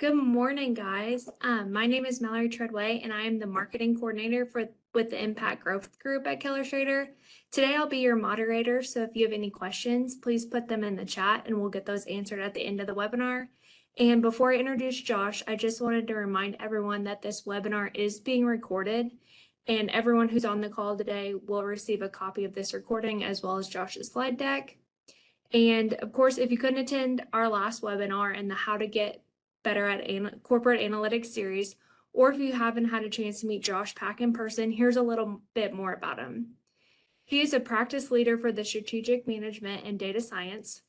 Good morning, guys. My name is Mallory Treadway, and I am the marketing coordinator with the Impact Growth Group at Keller Schrader. Today, I'll be your moderator, so if you have any questions, please put them in the chat, and we'll get those answered at the end of the webinar. And before I introduce Josh, I just wanted to remind everyone that this webinar is being recorded, and everyone who's on the call today will receive a copy of this recording as well as Josh's slide deck. And of course, if you couldn't attend our last webinar and the How to Get Better at Corporate Analytics series, or if you haven't had a chance to meet Josh Pack in person, here's a little bit more about him. He is a practice leader for the strategic management and data science.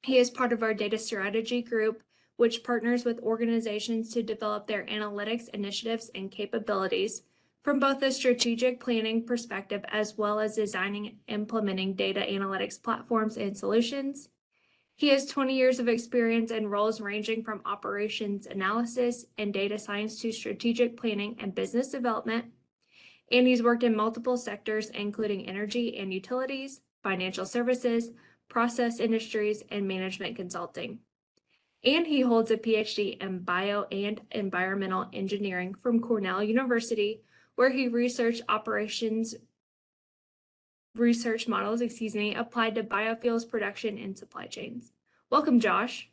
He is part of our data strategy group, which partners with organizations to develop their analytics initiatives and capabilities from both a strategic planning perspective as well as designing and implementing data analytics platforms and solutions. He has 20 years of experience in roles ranging from operations analysis and data science to strategic planning and business development. And he's worked in multiple sectors, including energy and utilities, financial services, process industries, and management consulting. And he holds a PhD in bio and environmental engineering from Cornell University, where he researched research models, applied to biofuels production and supply chains. Welcome, Josh.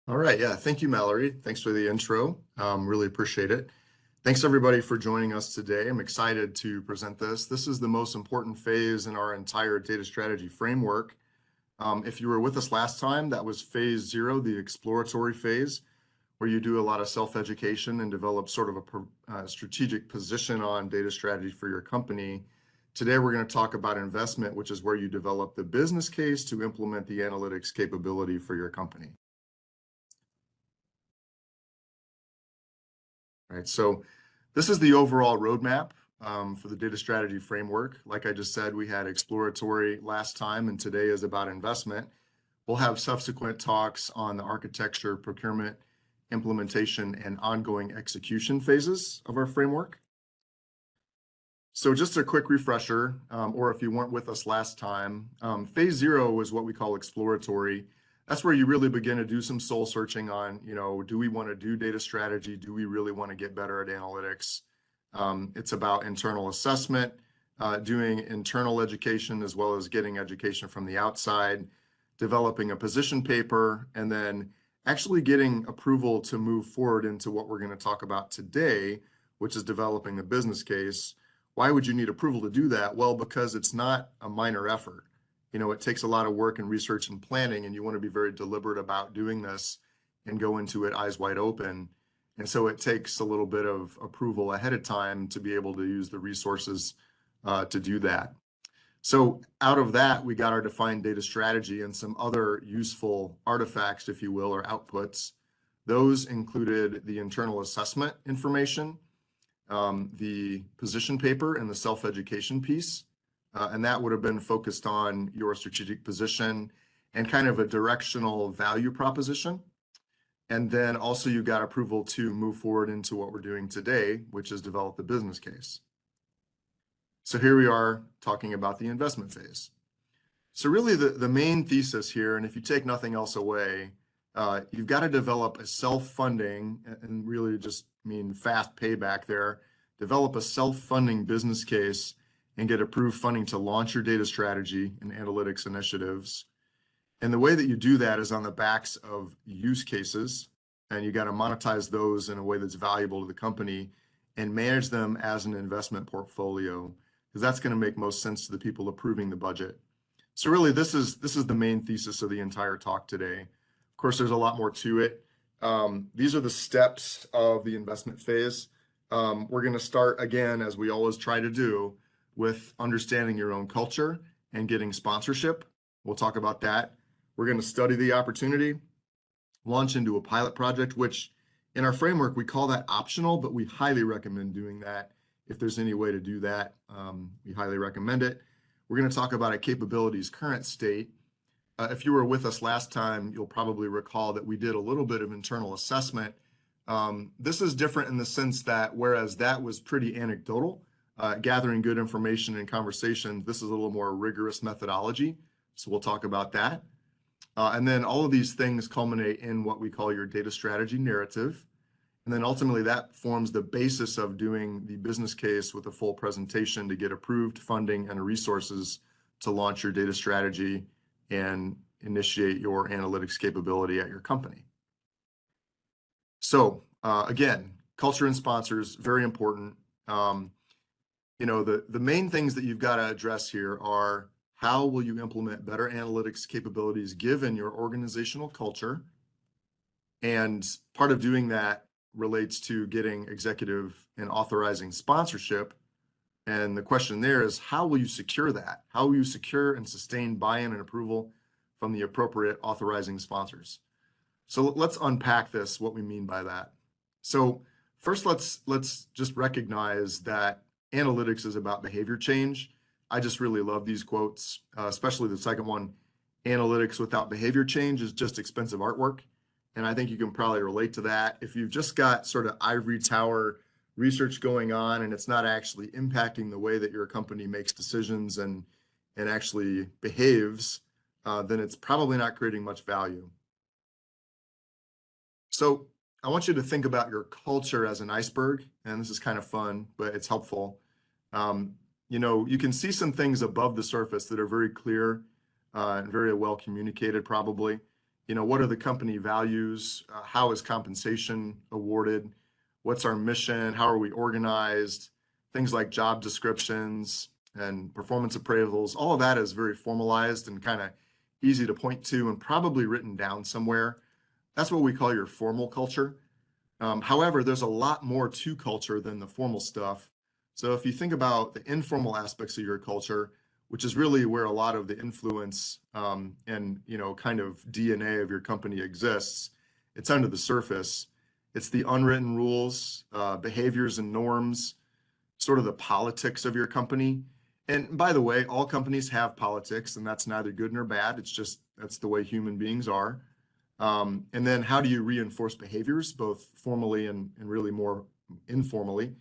All right, yeah, thank you, Mallory. Thanks for the intro. Really appreciate it. Thanks everybody for joining us today. I'm excited to present this. This is the most important phase in our entire data strategy framework. If you were with us last time, that was phase 0, the exploratory phase, where you do a lot of self-education and develop sort of a strategic position on data strategy for your company. Today, we're going to talk about investment, which is where you develop the business case to implement the analytics capability for your company. All right, so this is the overall roadmap for the data strategy framework. Like I just said, we had exploratory last time, and today is about investment. We'll have subsequent talks on the architecture, procurement, implementation, and ongoing execution phases of our framework. So just a quick refresher, or if you weren't with us last time, phase 0 is what we call exploratory. That's where you really begin to do some soul searching on, do we want to do data strategy? Do we really want to get better at analytics? It's about internal assessment, doing internal education as well as getting education from the outside, developing a position paper, and then actually getting approval to move forward into what we're going to talk about today, which is developing a business case. Why would you need approval to do that? Well, because it's not a minor effort. It takes a lot of work and research and planning, and you want to be very deliberate about doing this and go into it eyes wide open. And so it takes a little bit of approval ahead of time to be able to use the resources to do that. So out of that, we got our defined data strategy and some other useful artifacts, if you will, or outputs. Those included the internal assessment information, the position paper, and the self-education piece. And that would have been focused on your strategic position and kind of a directional value proposition. And then also you got approval to move forward into what we're doing today, which is develop the business case. So here we are talking about the investment phase. So really the main thesis here, and if you take nothing else away, you've got to develop a self-funding, and really just mean fast payback there, develop a self-funding business case and get approved funding to launch your data strategy and analytics initiatives. And the way that you do that is on the backs of use cases, and you got to monetize those in a way that's valuable to the company and manage them as an investment portfolio, because that's going to make most sense to the people approving the budget. So really, this is the main thesis of the entire talk today. Of course, there's a lot more to it. These are the steps of the investment phase. We're going to start, again, as we always try to do, with understanding your own culture and getting sponsorship. We'll talk about that. We're going to study the opportunity, launch into a pilot project, which in our framework, we call that optional, but we highly recommend doing that. If there's any way to do that, we highly recommend it. We're going to talk about a capability's current state. If you were with us last time, you'll probably recall that we did a little bit of internal assessment. This is different in the sense that whereas that was pretty anecdotal, gathering good information and conversation, this is a little more rigorous methodology. So we'll talk about that. And then all of these things culminate in what we call your data strategy narrative. And then ultimately that forms the basis of doing the business case with a full presentation to get approved funding and resources to launch your data strategy and initiate your analytics capability at your company. So again, culture and sponsors, very important. The main things that you've got to address here are how will you implement better analytics capabilities given your organizational culture? And part of doing that relates to getting executive and authorizing sponsorship. And the question there is, how will you secure that? How will you secure and sustain buy-in and approval from the appropriate authorizing sponsors? So let's unpack this, what we mean by that. So first, let's just recognize that analytics is about behavior change. I just really love these quotes, especially the second one. Analytics without behavior change is just expensive artwork. And I think you can probably relate to that. If you've just got sort of ivory tower research going on and it's not actually impacting the way that your company makes decisions and actually behaves, then it's probably not creating much value. So I want you to think about your culture as an iceberg, and this is kind of fun, but it's helpful. You can see some things above the surface that are very clear and very well communicated probably. What are the company values? How is compensation awarded? What's our mission? How are we organized? Things like job descriptions and performance appraisals, all of that is very formalized and kind of easy to point to and probably written down somewhere. That's what we call your formal culture. However, there's a lot more to culture than the formal stuff. So if you think about the informal aspects of your culture, which is really where a lot of the influence and kind of DNA of your company exists, it's under the surface. It's the unwritten rules, behaviors and norms, sort of the politics of your company. And by the way, all companies have politics, and that's neither good nor bad. It's just that's the way human beings are. And then how do you reinforce behaviors, both formally and really more informally?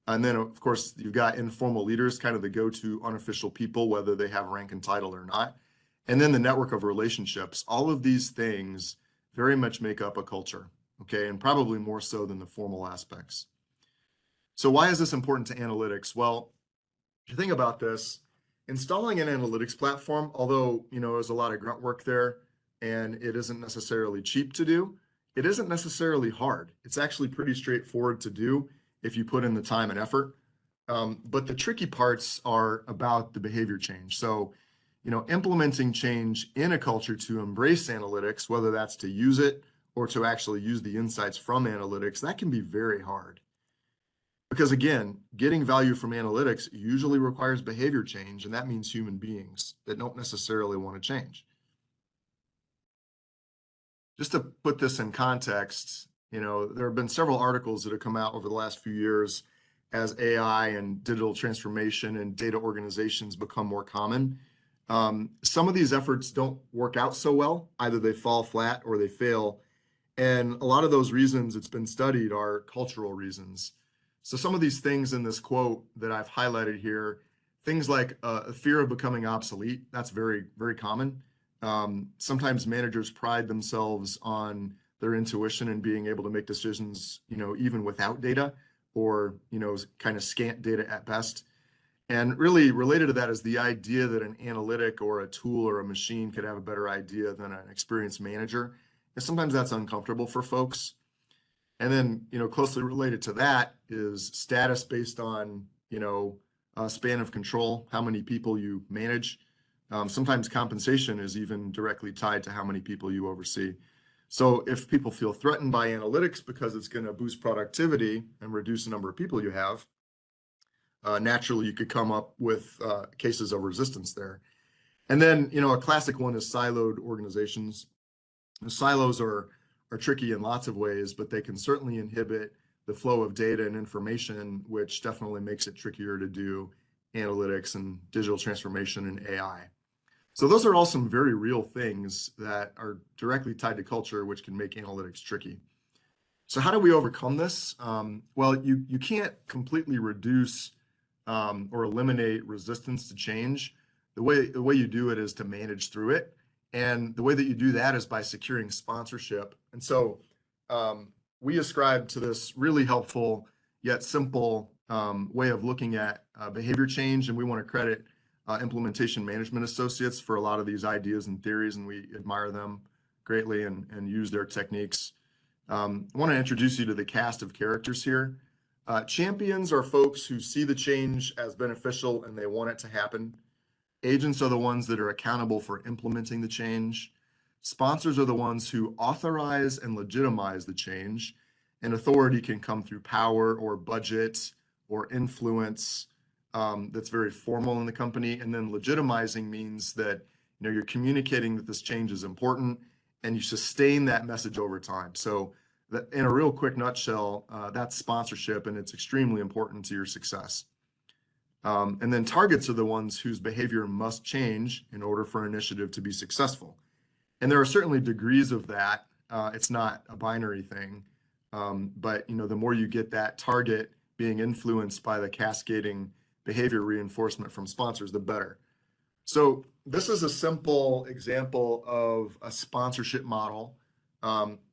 And then, of course, you've got informal leaders, kind of the go-to unofficial people, whether they have rank and title or not. And then the network of relationships. All of these things very much make up a culture, okay? And probably more so than the formal aspects. So why is this important to analytics? Well, if you think about this, installing an analytics platform, although, there's a lot of grunt work there and it isn't necessarily cheap to do, it isn't necessarily hard. It's actually pretty straightforward to do if you put in the time and effort. But the tricky parts are about the behavior change. So, implementing change in a culture to embrace analytics, whether that's to use it or to actually use the insights from analytics, that can be very hard. Because again, getting value from analytics usually requires behavior change, and that means human beings that don't necessarily want to change. Just to put this in context, there have been several articles that have come out over the last few years as AI and digital transformation and data organizations become more common. Some of these efforts don't work out so well. Either they fall flat or they fail. And a lot of those reasons it's been studied are cultural reasons. So some of these things in this quote that I've highlighted here, things like a fear of becoming obsolete, that's very, very common. Sometimes managers pride themselves on their intuition and being able to make decisions, even without data or, kind of scant data at best. And really related to that is the idea that an analytic or a tool or a machine could have a better idea than an experienced manager. And sometimes that's uncomfortable for folks. And then, closely related to that is status based on, a span of control, how many people you manage. Sometimes compensation is even directly tied to how many people you oversee. So if people feel threatened by analytics because it's going to boost productivity and reduce the number of people you have, naturally you could come up with cases of resistance there. And then, a classic one is siloed organizations. The silos are tricky in lots of ways, but they can certainly inhibit the flow of data and information, which definitely makes it trickier to do analytics and digital transformation and AI. So those are all some very real things that are directly tied to culture, which can make analytics tricky. So how do we overcome this? Well, you can't completely reduce or eliminate resistance to change. The way you do it is to manage through it. And the way that you do that is by securing sponsorship. And so we ascribe to this really helpful yet simple way of looking at behavior change. And we want to credit implementation management associates for a lot of these ideas and theories, and we admire them greatly and use their techniques. I want to introduce you to the cast of characters here. Champions are folks who see the change as beneficial and they want it to happen. Agents are the ones that are accountable for implementing the change. Sponsors are the ones who authorize and legitimize the change. And authority can come through power or budget or influence that's very formal in the company. And then legitimizing means that you're communicating that this change is important and you sustain that message over time. So that, in a real quick nutshell, that's sponsorship, and it's extremely important to your success. And then targets are the ones whose behavior must change in order for an initiative to be successful. And there are certainly degrees of that. It's not a binary thing. But the more you get that target being influenced by the cascading behavior reinforcement from sponsors, the better. So this is a simple example of a sponsorship model.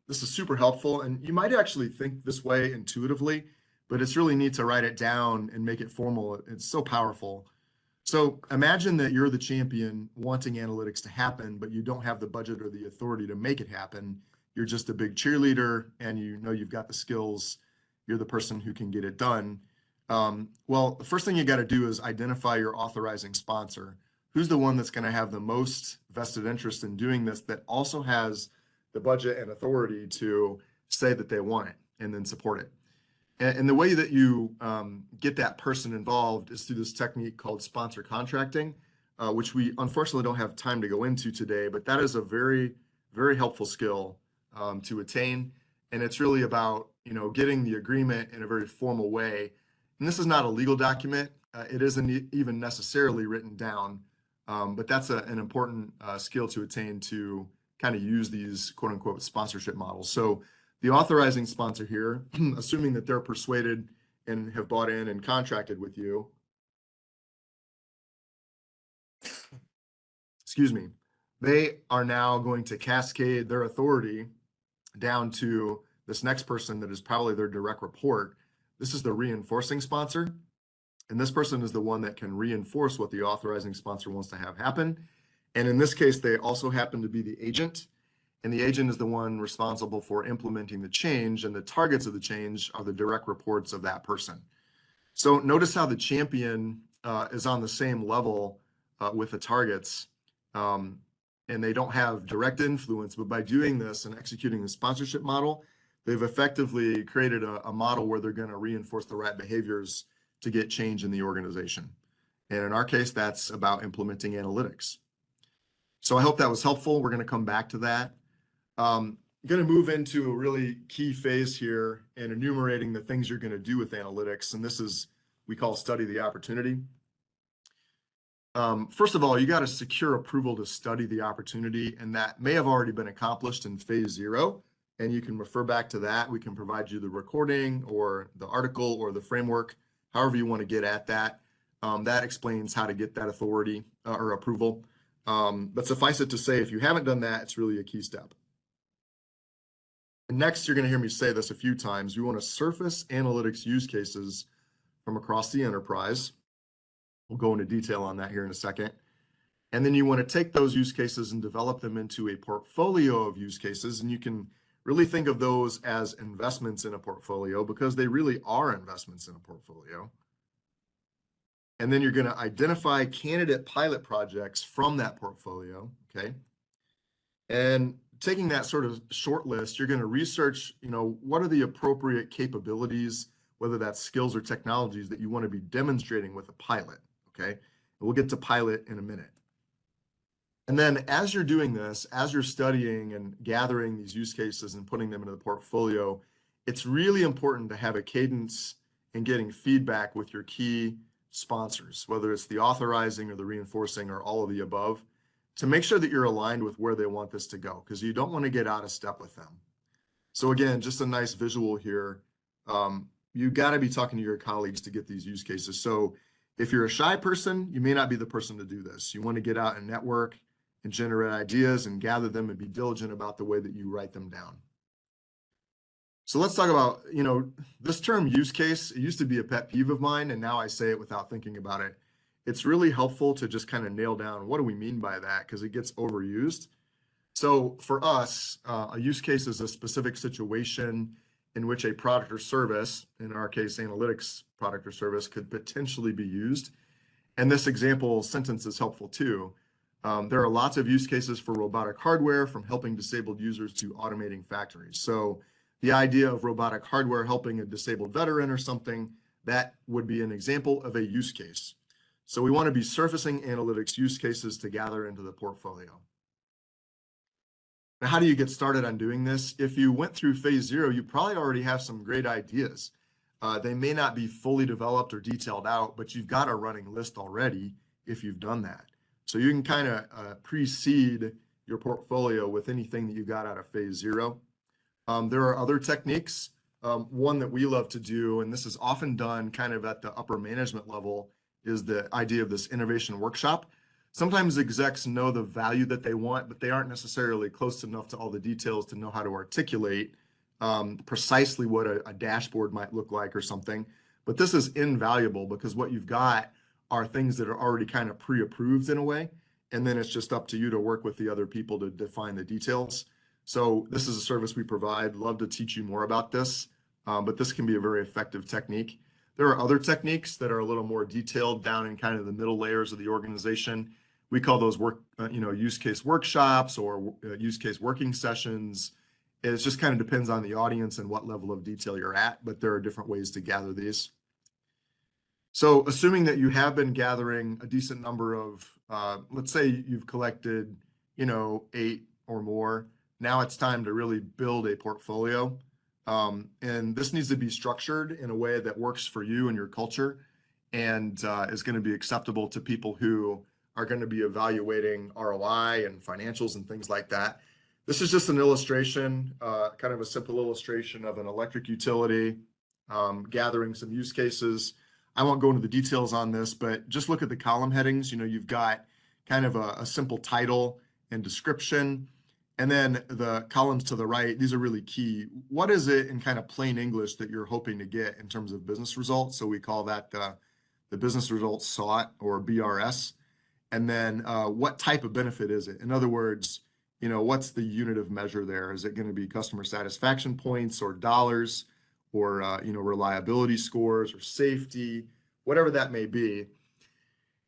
This is super helpful, and you might actually think this way intuitively, but it's really neat to write it down and make it formal. It's so powerful. So imagine that you're the champion wanting analytics to happen, but you don't have the budget or the authority to make it happen. You're just a big cheerleader, and you've got the skills. You're the person who can get it done. Well, the first thing you got to do is identify your authorizing sponsor. Who's the one that's going to have the most vested interest in doing this, that also has the budget and authority to say that they want it and then support it. And the way that you get that person involved is through this technique called sponsor contracting, which we unfortunately don't have time to go into today, but that is a very, very helpful skill to attain. And it's really about, getting the agreement in a very formal way. And this is not a legal document. It isn't even necessarily written down, but that's an important skill to attain to kind of use these quote unquote sponsorship models. So the authorizing sponsor here, assuming that they're persuaded and have bought in and contracted with you, excuse me, they are now going to cascade their authority down to this next person that is probably their direct report. This is the reinforcing sponsor. And this person is the one that can reinforce what the authorizing sponsor wants to have happen. And in this case, they also happen to be the agent. And the agent is the one responsible for implementing the change, and the targets of the change are the direct reports of that person. So notice how the champion is on the same level with the targets, and they don't have direct influence, but by doing this and executing the sponsorship model, they've effectively created a model where they're going to reinforce the right behaviors to get change in the organization. And in our case, that's about implementing analytics. So I hope that was helpful. We're going to come back to that. I'm going to move into a really key phase here and enumerating the things you're going to do with analytics. And this is, we call study the opportunity. First of all, you got to secure approval to study the opportunity, and that may have already been accomplished in phase 0. And you can refer back to that. We can provide you the recording or the article or the framework, however you want to get at that. That explains how to get that authority or approval. But suffice it to say, if you haven't done that, it's really a key step. And next, you're going to hear me say this a few times. You want to surface analytics use cases from across the enterprise. We'll go into detail on that here in a second. And then you want to take those use cases and develop them into a portfolio of use cases. And you can really think of those as investments in a portfolio, because they really are investments in a portfolio. And then you're going to identify candidate pilot projects from that portfolio, okay? And taking that sort of short list, you're going to research, what are the appropriate capabilities, whether that's skills or technologies that you want to be demonstrating with a pilot, okay? And we'll get to pilot in a minute. And then as you're doing this, as you're studying and gathering these use cases and putting them into the portfolio, it's really important to have a cadence in getting feedback with your key sponsors, whether it's the authorizing or the reinforcing or all of the above, to make sure that you're aligned with where they want this to go, because you don't want to get out of step with them. So again, just a nice visual here. You got to be talking to your colleagues to get these use cases. So if you're a shy person, you may not be the person to do this. You want to get out and network and generate ideas and gather them and be diligent about the way that you write them down. So let's talk about, this term use case. It used to be a pet peeve of mine, and now I say it without thinking about it. It's really helpful to just kind of nail down what do we mean by that, because it gets overused. So for us, a use case is a specific situation in which a product or service, in our case, analytics product or service, could potentially be used. And this example sentence is helpful too. There are lots of use cases for robotic hardware, from helping disabled users to automating factories. So the idea of robotic hardware helping a disabled veteran or something, that would be an example of a use case. So we want to be surfacing analytics use cases to gather into the portfolio. Now, how do you get started on doing this? If you went through phase 0, you probably already have some great ideas. They may not be fully developed or detailed out, but you've got a running list already if you've done that. So you can kind of precede your portfolio with anything that you got out of phase 0. There are other techniques. One that we love to do, and this is often done kind of at the upper management level, is the idea of this innovation workshop. Sometimes execs know the value that they want, but they aren't necessarily close enough to all the details to know how to articulate precisely what a dashboard might look like or something. But this is invaluable, because what you've got are things that are already kind of pre-approved in a way, and then it's just up to you to work with the other people to define the details. So this is a service we provide. Love to teach you more about this, but this can be a very effective technique. There are other techniques that are a little more detailed down in kind of the middle layers of the organization. We call those use case workshops or use case working sessions. It just kind of depends on the audience and what level of detail you're at, but there are different ways to gather these. So assuming that you have been gathering a decent number of, let's say you've collected, 8 or more, now it's time to really build a portfolio. And this needs to be structured in a way that works for you and your culture, and is going to be acceptable to people who are going to be evaluating ROI and financials and things like that. This is just an illustration, kind of a simple illustration of an electric utility gathering some use cases. I won't go into the details on this, but just look at the column headings. You've got kind of a simple title and description. And then the columns to the right, these are really key. What is it in kind of plain English that you're hoping to get in terms of business results? So we call that the business results sought, or BRS. And then what type of benefit is it? In other words, what's the unit of measure there? Is it going to be customer satisfaction points or dollars, or reliability scores or safety, whatever that may be?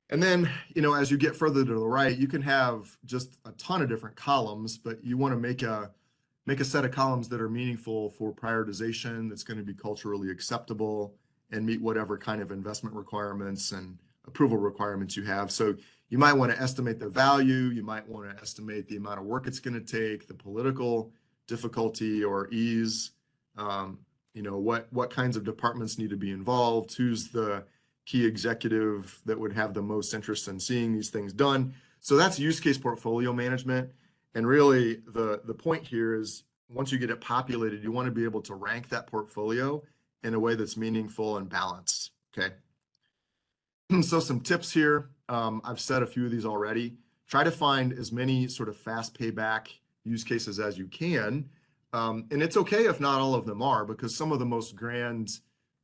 And then, as you get further to the right, you can have just a ton of different columns, but you want to make a set of columns that are meaningful for prioritization, that's going to be culturally acceptable and meet whatever kind of investment requirements and approval requirements you have. So you might want to estimate the value, you might want to estimate the amount of work it's going to take, the political difficulty or ease, what kinds of departments need to be involved, who's the key executive that would have the most interest in seeing these things done. So that's use case portfolio management. And really the point here is, once you get it populated, you want to be able to rank that portfolio in a way that's meaningful and balanced. Okay. So some tips here. I've said a few of these already. Try to find as many sort of fast payback use cases as you can. And it's okay if not all of them are, because some of the most grand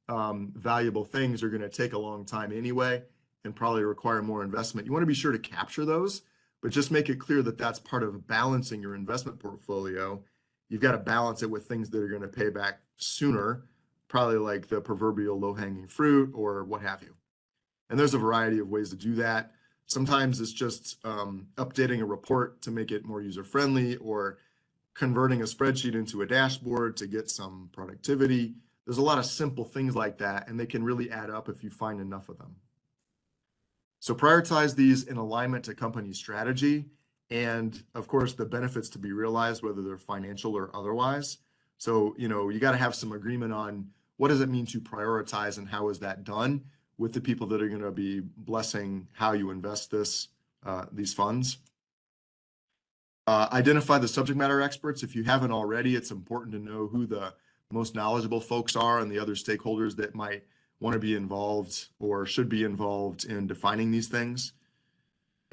valuable things are going to take a long time anyway and probably require more investment. You want to be sure to capture those, but just make it clear that that's part of balancing your investment portfolio. You've got to balance it with things that are going to pay back sooner, probably like the proverbial low-hanging fruit or what have you. And there's a variety of ways to do that. Sometimes it's just updating a report to make it more user-friendly, or converting a spreadsheet into a dashboard to get some productivity. There's a lot of simple things like that, and they can really add up if you find enough of them. So prioritize these in alignment to company strategy and, of course, the benefits to be realized, whether they're financial or otherwise. So, you got to have some agreement on what does it mean to prioritize and how is that done with the people that are going to be blessing how you invest these funds. Identify the subject matter experts. If you haven't already, it's important to know who the most knowledgeable folks are and the other stakeholders that might want to be involved or should be involved in defining these things.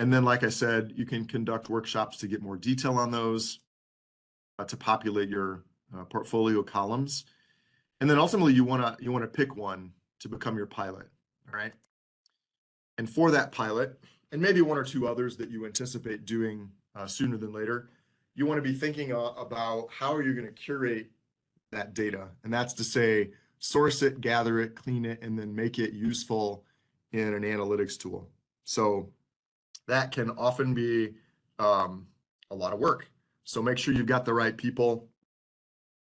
And then, like I said, you can conduct workshops to get more detail on those, to populate your portfolio columns. And then ultimately you want to pick one to become your pilot, all right? And for that pilot, and maybe one or two others that you anticipate doing sooner than later, you want to be thinking about how are you going to curate that data? And that's to say, source it, gather it, clean it, and then make it useful in an analytics tool. So that can often be a lot of work. So make sure you've got the right people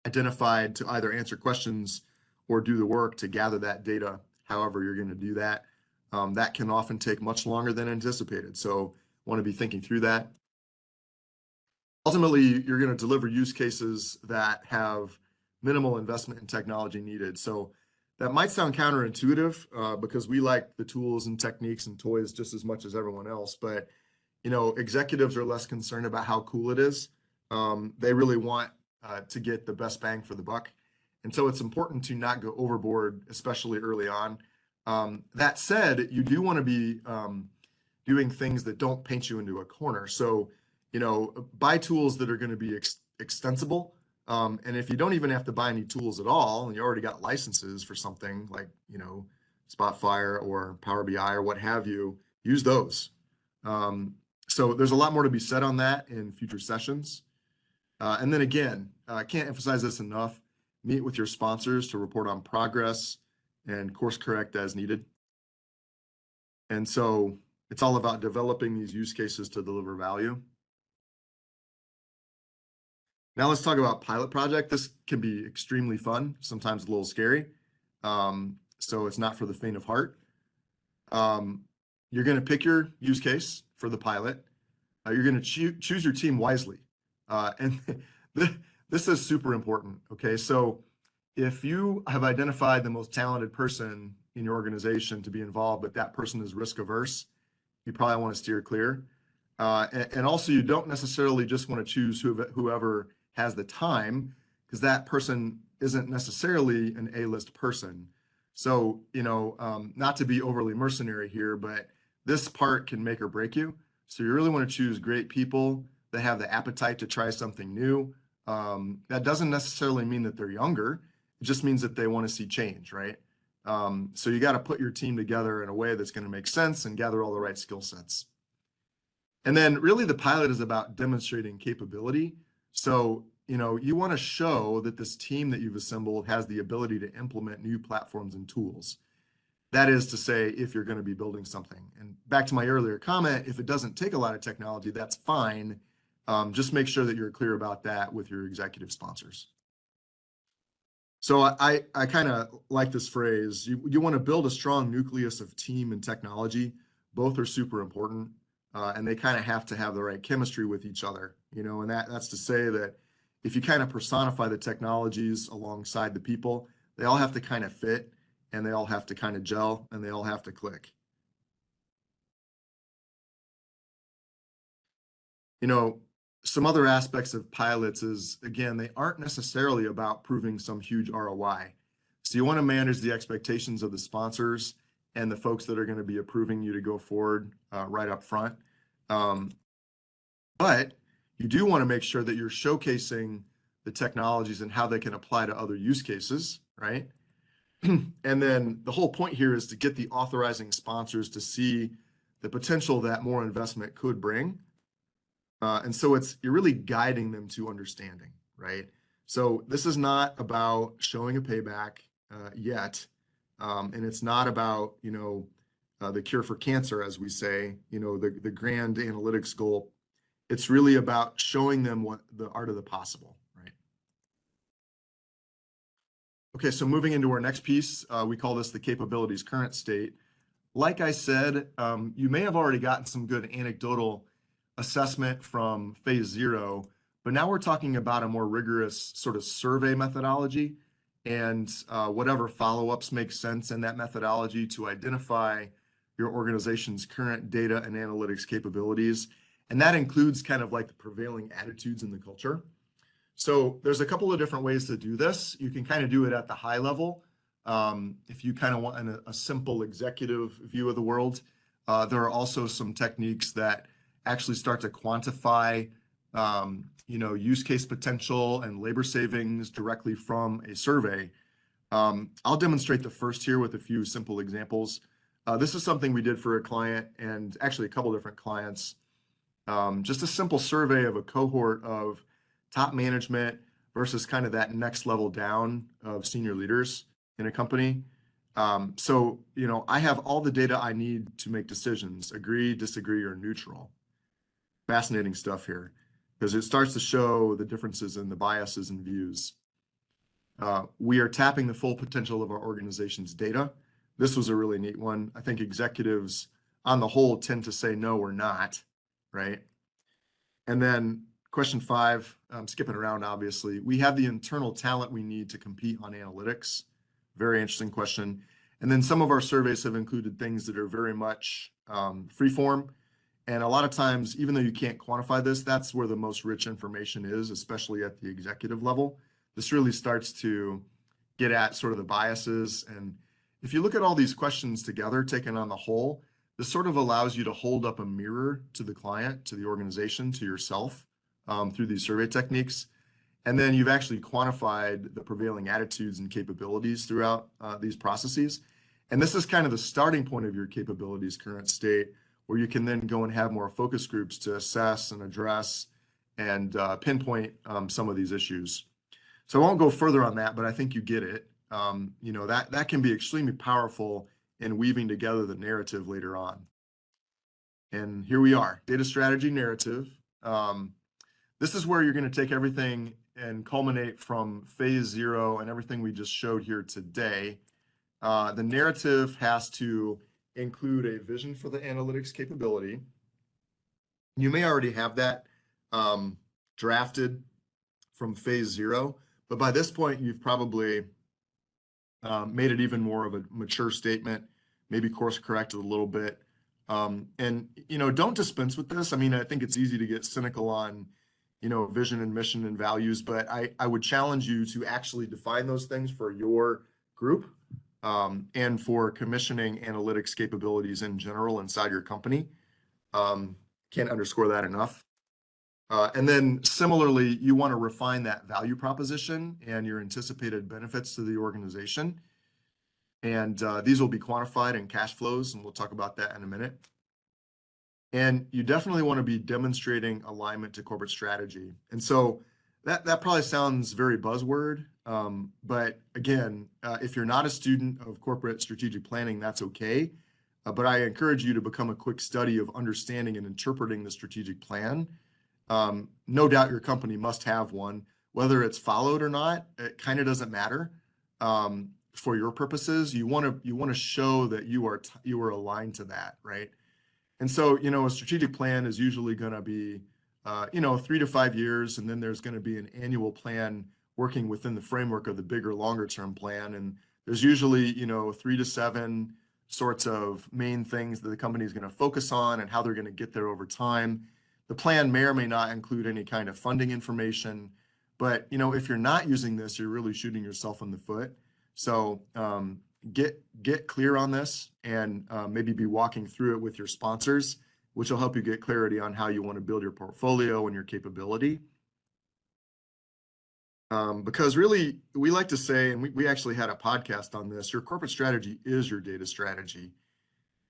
identified to either answer questions or do the work to gather that data, however you're going to do that. That can often take much longer than anticipated. So want to be thinking through that. Ultimately, you're going to deliver use cases that have minimal investment in technology needed. So that might sound counterintuitive because we like the tools and techniques and toys just as much as everyone else. But, executives are less concerned about how cool it is. They really want to get the best bang for the buck. And so it's important to not go overboard, especially early on. That said, you do want to be doing things that don't paint you into a corner. So, buy tools that are going to be extensible. And if you don't even have to buy any tools at all, and you already got licenses for something like, Spotfire or Power BI or what have you, use those. So there's a lot more to be said on that in future sessions. And then again, I can't emphasize this enough. Meet with your sponsors to report on progress and course correct as needed. And so it's all about developing these use cases to deliver value. Now let's talk about pilot project. This can be extremely fun, sometimes a little scary. So it's not for the faint of heart. You're going to pick your use case for the pilot. You're going to choose your team wisely. And this is super important. Okay, so if you have identified the most talented person in your organization to be involved, but that person is risk averse, you probably want to steer clear. And also, you don't necessarily just want to choose whoever has the time, because that person isn't necessarily an A-list person. So, not to be overly mercenary here, but this part can make or break you. So you really want to choose great people that have the appetite to try something new. That doesn't necessarily mean that they're younger. It just means that they want to see change, right? So you got to put your team together in a way that's going to make sense and gather all the right skill sets. And then really the pilot is about demonstrating capability. So, you want to show that this team that you've assembled has the ability to implement new platforms and tools. That is to say, if you're going to be building something. And back to my earlier comment, if it doesn't take a lot of technology, that's fine. Just make sure that you're clear about that with your executive sponsors. So I kind of like this phrase. You want to build a strong nucleus of team and technology. Both are super important, and they kind of have to have the right chemistry with each other. And that's to say that if you kind of personify the technologies alongside the people, they all have to kind of fit, and they all have to kind of gel, and they all have to click. Some other aspects of pilots is, again, they aren't necessarily about proving some huge ROI. So you want to manage the expectations of the sponsors and the folks that are going to be approving you to go forward right up front. But you do want to make sure that you're showcasing the technologies and how they can apply to other use cases, right? And then the whole point here is to get the authorizing sponsors to see the potential that more investment could bring. And so you're really guiding them to understanding, right? So this is not about showing a payback yet. And it's not about, the cure for cancer, as we say, the grand analytics goal. It's really about showing them what the art of the possible, right? Okay, so moving into our next piece, we call this the capabilities current state. Like I said, you may have already gotten some good anecdotal assessment from phase 0, but now we're talking about a more rigorous sort of survey methodology and whatever follow-ups make sense in that methodology to identify your organization's current data and analytics capabilities. And that includes kind of like the prevailing attitudes in the culture. So there's a couple of different ways to do this. You can kind of do it at the high level. If you kind of want a simple executive view of the world, There are also some techniques that actually start to quantify, use case potential and labor savings directly from a survey. I'll demonstrate the first here with a few simple examples. This is something we did for a client and actually a couple different clients. Just a simple survey of a cohort of top management versus kind of that next level down of senior leaders in a company. I have all the data I need to make decisions, agree, disagree, or neutral. Fascinating stuff here because it starts to show the differences in the biases and views. We are tapping the full potential of our organization's data. This was a really neat one. I think executives on the whole tend to say no, we're not, right? And then question 5, I'm skipping around, obviously. We have the internal talent we need to compete on analytics. Very interesting question. And then some of our surveys have included things that are very much free-form. And a lot of times, even though you can't quantify this, that's where the most rich information is, especially at the executive level. This really starts to get at sort of the biases. And if you look at all these questions together, taken on the whole, this sort of allows you to hold up a mirror to the client, to the organization, to yourself through these survey techniques. And then you've actually quantified the prevailing attitudes and capabilities throughout these processes. And this is kind of the starting point of your capabilities current state, where you can then go and have more focus groups to assess and address and pinpoint some of these issues. So I won't go further on that, but I think you get it. That can be extremely powerful in weaving together the narrative later on. And here we are, data strategy narrative. This is where you're going to take everything and culminate from phase 0 and everything we just showed here today. The narrative has to include a vision for the analytics capability. You may already have that drafted from phase 0, but by this point, you've probably made it even more of a mature statement, maybe course corrected a little bit. Don't dispense with this. I mean, I think it's easy to get cynical on, vision and mission and values, but I would challenge you to actually define those things for your group and for commissioning analytics capabilities in general inside your company. Can't underscore that enough. And then similarly, you want to refine that value proposition and your anticipated benefits to the organization. And these will be quantified in cash flows, and we'll talk about that in a minute. And you definitely want to be demonstrating alignment to corporate strategy. And so that probably sounds very buzzword, but again, if you're not a student of corporate strategic planning, that's okay. But I encourage you to become a quick study of understanding and interpreting the strategic plan. No doubt your company must have one. Whether it's followed or not, it kind of doesn't matter. For your purposes, you want to show that you are aligned to that, right? And so, a strategic plan is usually going to be 3 to 5 years, and then there's going to be an annual plan working within the framework of the bigger, longer term plan. And there's usually 3 to 7 sorts of main things that the company is going to focus on and how they're going to get there over time. The plan may or may not include any kind of funding information, but if you're not using this, you're really shooting yourself in the foot. So get clear on this and maybe be walking through it with your sponsors, which will help you get clarity on how you want to build your portfolio and your capability. Because really, we like to say, and we actually had a podcast on this, your corporate strategy is your data strategy.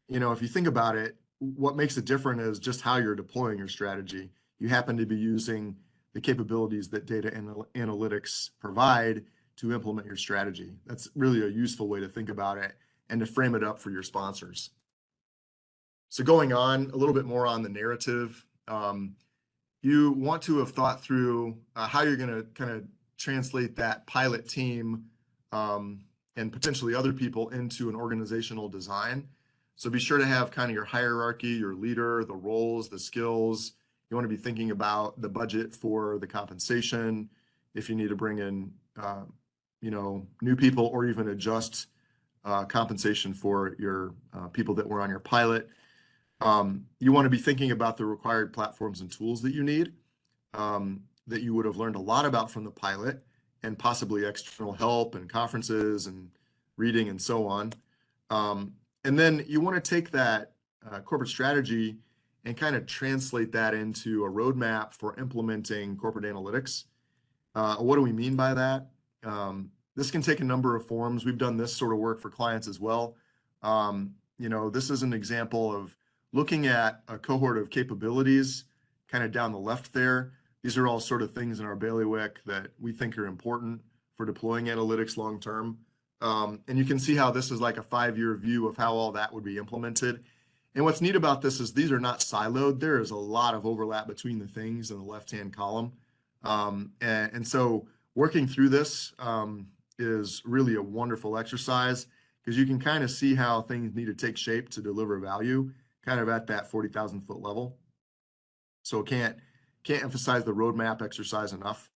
If you think about it, what makes it different is just how you're deploying your strategy. You happen to be using the capabilities that data analytics provide to implement your strategy. That's really a useful way to think about it and to frame it up for your sponsors. So going on a little bit more on the narrative, you want to have thought through how you're going to kind of translate that pilot team and potentially other people into an organizational design. So be sure to have kind of your hierarchy, your leader, the roles, the skills. You want to be thinking about the budget for the compensation, if you need to bring in new people or even adjust compensation for your people that were on your pilot. You want to be thinking about the required platforms and tools that you need, that you would have learned a lot about from the pilot, and possibly external help and conferences and reading and so on. And then you want to take that corporate strategy and kind of translate that into a roadmap for implementing corporate analytics. What do we mean by that? This can take a number of forms. We've done this sort of work for clients as well. This is an example of looking at a cohort of capabilities kind of down the left there. These are all sort of things in our bailiwick that we think are important for deploying analytics long term. And you can see how this is like a 5-year view of how all that would be implemented. And what's neat about this is these are not siloed. There is a lot of overlap between the things in the left-hand column. And so working through this is really a wonderful exercise because you can kind of see how things need to take shape to deliver value kind of at that 40,000 foot level. So can't emphasize the roadmap exercise enough.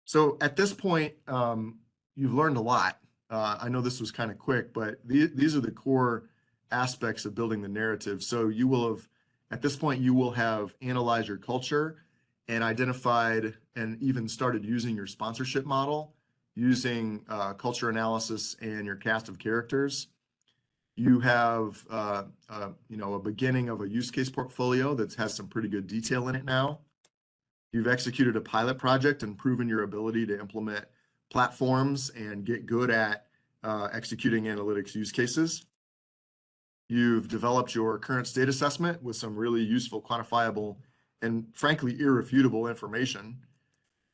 So at this point, you've learned a lot. I know this was kind of quick, but these are the core aspects of building the narrative. So you will have, at this point, you will have analyzed your culture and identified and even started using your sponsorship model, using culture analysis and your cast of characters. You have a beginning of a use case portfolio that has some pretty good detail in it now. You've executed a pilot project and proven your ability to implement platforms and get good at executing analytics use cases. You've developed your current state assessment with some really useful, quantifiable, and frankly, irrefutable information.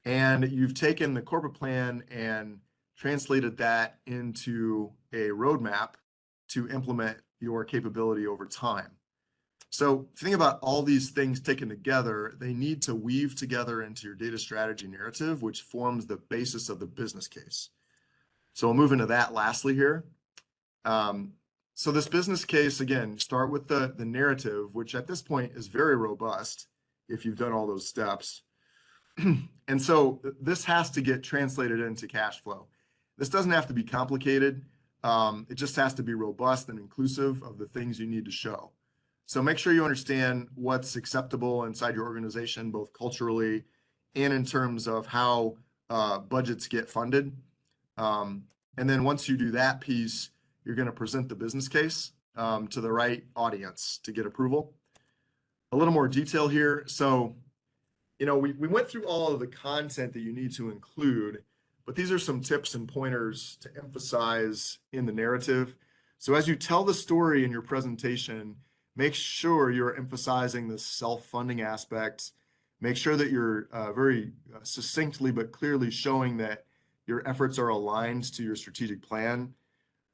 And you've taken the corporate plan and translated that into a roadmap to implement your capability over time. So if you think about all these things taken together, they need to weave together into your data strategy narrative, which forms the basis of the business case. So we'll move into that lastly here. So this business case, again, start with the narrative, which at this point is very robust if you've done all those steps. And so this has to get translated into cash flow. This doesn't have to be complicated. It just has to be robust and inclusive of the things you need to show. So make sure you understand what's acceptable inside your organization, both culturally and in terms of how budgets get funded. And then once you do that piece, you're going to present the business case to the right audience to get approval. A little more detail here. So, we went through all of the content that you need to include, but these are some tips and pointers to emphasize in the narrative. So as you tell the story in your presentation, make sure you're emphasizing the self-funding aspects. Make sure that you're very succinctly but clearly showing that your efforts are aligned to your strategic plan.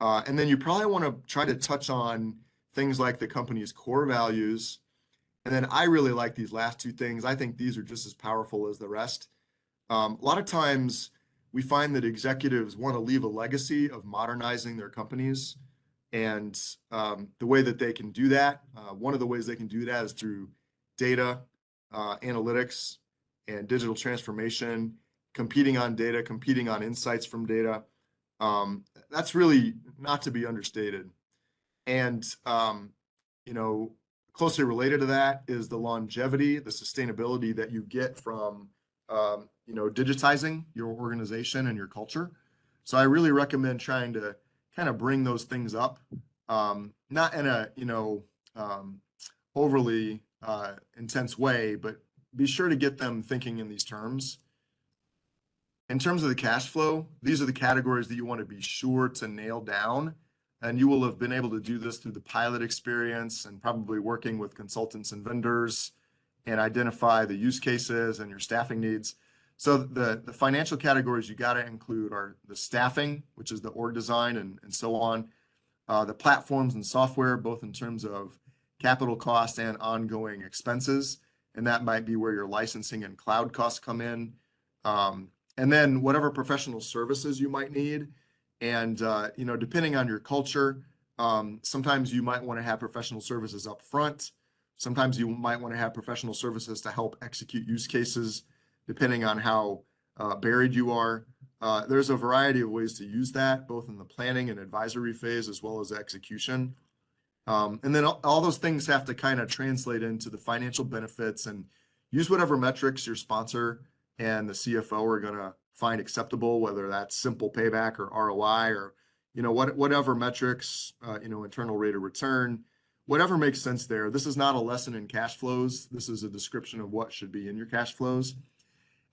And then you probably want to try to touch on things like the company's core values. And then I really like these last two things. I think these are just as powerful as the rest. A lot of times we find that executives want to leave a legacy of modernizing their companies. And the way that they can do that, one of the ways they can do that is through data, analytics, and digital transformation, competing on data, competing on insights from data. That's really not to be understated. And, closely related to that is the longevity, the sustainability that you get from, digitizing your organization and your culture. So I really recommend trying to kind of bring those things up, not in a, overly intense way, but be sure to get them thinking in these terms. In terms of the cash flow, these are the categories that you want to be sure to nail down. And you will have been able to do this through the pilot experience and probably working with consultants and vendors and identify the use cases and your staffing needs. So the financial categories you got to include are the staffing, which is the org design and so on, the platforms and software, both in terms of capital cost and ongoing expenses. And that might be where your licensing and cloud costs come in. And then whatever professional services you might need. And, depending on your culture, sometimes you might want to have professional services up front. Sometimes you might want to have professional services to help execute use cases, depending on how buried you are. There's a variety of ways to use that, both in the planning and advisory phase, as well as execution. And then all those things have to kind of translate into the financial benefits and use whatever metrics your sponsor and the CFO are going to find acceptable, whether that's simple payback or ROI or, whatever metrics, internal rate of return, whatever makes sense there. This is not a lesson in cash flows. This is a description of what should be in your cash flows.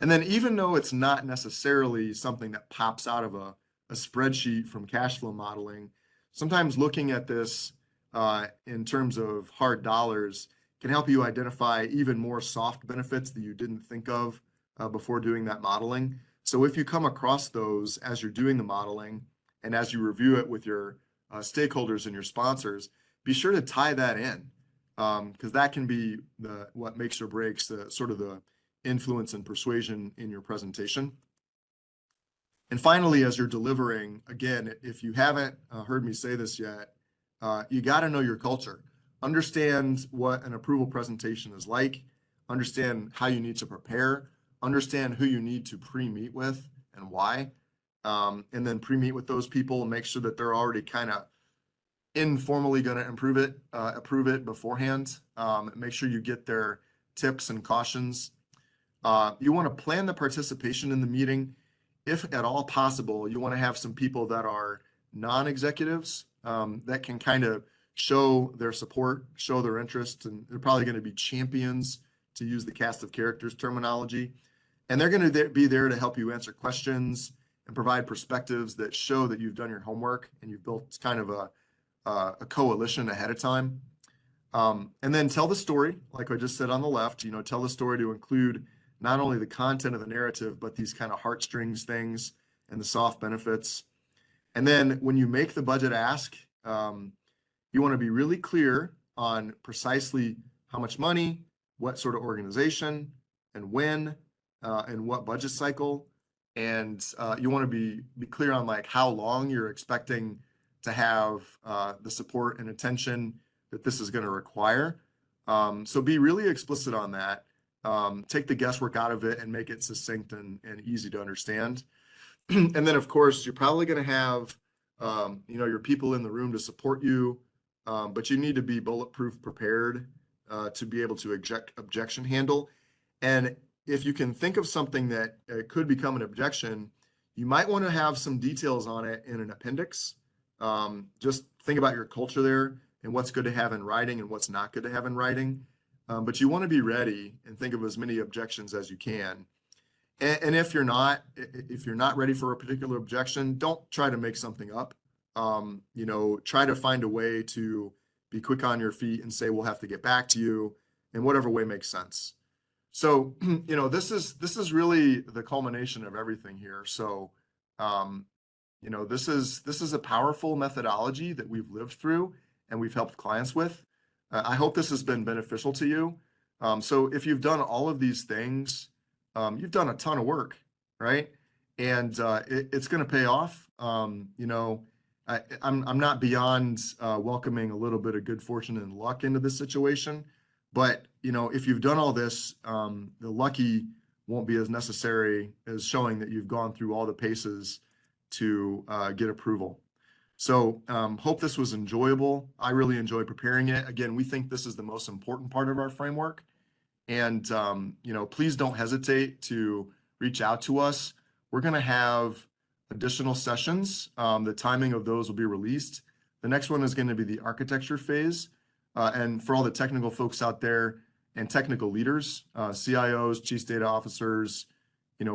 And then even though it's not necessarily something that pops out of a spreadsheet from cash flow modeling, sometimes looking at this in terms of hard dollars can help you identify even more soft benefits that you didn't think of before doing that modeling. So if you come across those as you're doing the modeling and as you review it with your stakeholders and your sponsors, be sure to tie that in, because that can be what makes or breaks the sort of the influence and persuasion in your presentation. And finally, as you're delivering, again, if you haven't heard me say this yet, you got to know your culture. Understand what an approval presentation is like, understand how you need to prepare, understand who you need to pre-meet with and why, and then pre-meet with those people and make sure that they're already kind of informally going to approve it beforehand. Make sure you get their tips and cautions. You want to plan the participation in the meeting. If at all possible, you want to have some people that are non-executives that can kind of show their support, show their interest, and they're probably going to be champions, to use the cast of characters terminology. And they're going to be there to help you answer questions and provide perspectives that show that you've done your homework and you've built kind of a coalition ahead of time. And then tell the story, like I just said on the left, tell the story to include not only the content of the narrative, but these kind of heartstrings things and the soft benefits. And then when you make the budget ask, you want to be really clear on precisely how much money, what sort of organization, and when, and what budget cycle. And you want to be clear on like how long you're expecting to have the support and attention that this is going to require. So be really explicit on that. Take the guesswork out of it and make it succinct and easy to understand. And then, of course, you're probably going to have, your people in the room to support you, but you need to be bulletproof prepared to be able to objection handle. And if you can think of something that could become an objection, you might want to have some details on it in an appendix. Just think about your culture there and what's good to have in writing and what's not good to have in writing. But you want to be ready and think of as many objections as you can. And if you're not ready for a particular objection, don't try to make something up. Try to find a way to be quick on your feet and say, we'll have to get back to you in whatever way makes sense. So, this is really the culmination of everything here. So, this is a powerful methodology that we've lived through and we've helped clients with. I hope this has been beneficial to you. So if you've done all of these things, you've done a ton of work, right? And it's going to pay off. I'm not beyond welcoming a little bit of good fortune and luck into this situation, but if you've done all this, the lucky won't be as necessary as showing that you've gone through all the paces to get approval. So hope this was enjoyable. I really enjoyed preparing it. Again, we think this is the most important part of our framework. And, please don't hesitate to reach out to us. We're going to have additional sessions. The timing of those will be released. The next one is going to be the architecture phase. And for all the technical folks out there and technical leaders, CIOs, chief data officers,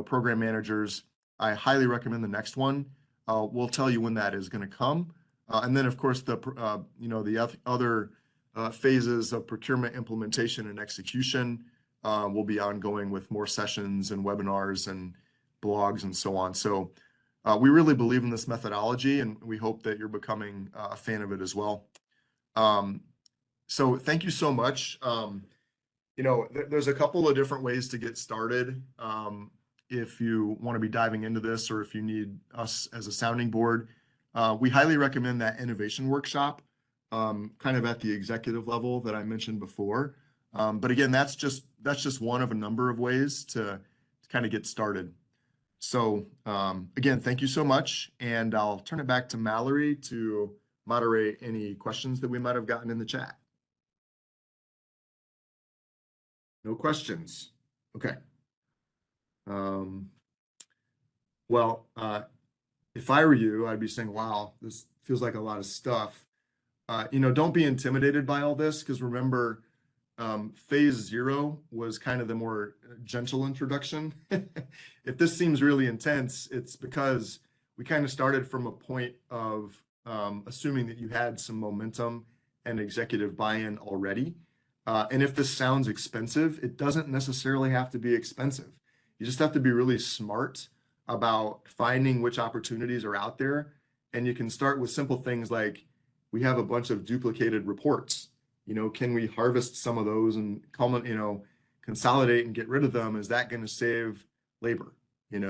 program managers, I highly recommend the next one. We'll tell you when that is going to come. And then, of course, the other phases of procurement, implementation, and execution will be ongoing with more sessions and webinars and blogs and so on. So we really believe in this methodology, and we hope that you're becoming a fan of it as well. So thank you so much. There's a couple of different ways to get started. If you want to be diving into this or if you need us as a sounding board, we highly recommend that innovation workshop, kind of at the executive level that I mentioned before. But again, that's just one of a number of ways to kind of get started. So again, thank you so much. And I'll turn it back to Mallory to moderate any questions that we might have gotten in the chat. No questions. Okay. if I were you, I'd be saying, wow, this feels like a lot of stuff. Don't be intimidated by all this, because remember, phase 0 was kind of the more gentle introduction. If this seems really intense, it's because we kind of started from a point of assuming that you had some momentum and executive buy-in already. And if this sounds expensive, it doesn't necessarily have to be expensive. You just have to be really smart about finding which opportunities are out there. And you can start with simple things like, we have a bunch of duplicated reports. Can we harvest some of those and consolidate and get rid of them? Is that going to save labor? We've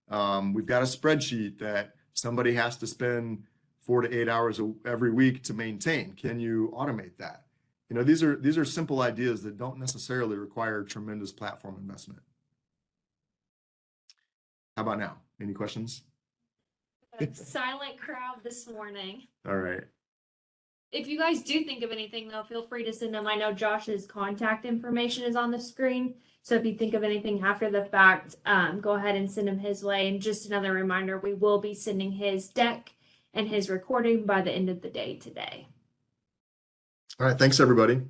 got a spreadsheet that somebody has to spend 4 to 8 hours every week to maintain. Can you automate that? These are simple ideas that don't necessarily require tremendous platform investment. How about now? Any questions? Silent crowd this morning. All right. If you guys do think of anything, though, feel free to send them. I know Josh's contact information is on the screen. So if you think of anything after the fact, go ahead and send them his way. And just another reminder, we will be sending his deck and his recording by the end of the day today. All right. Thanks, everybody.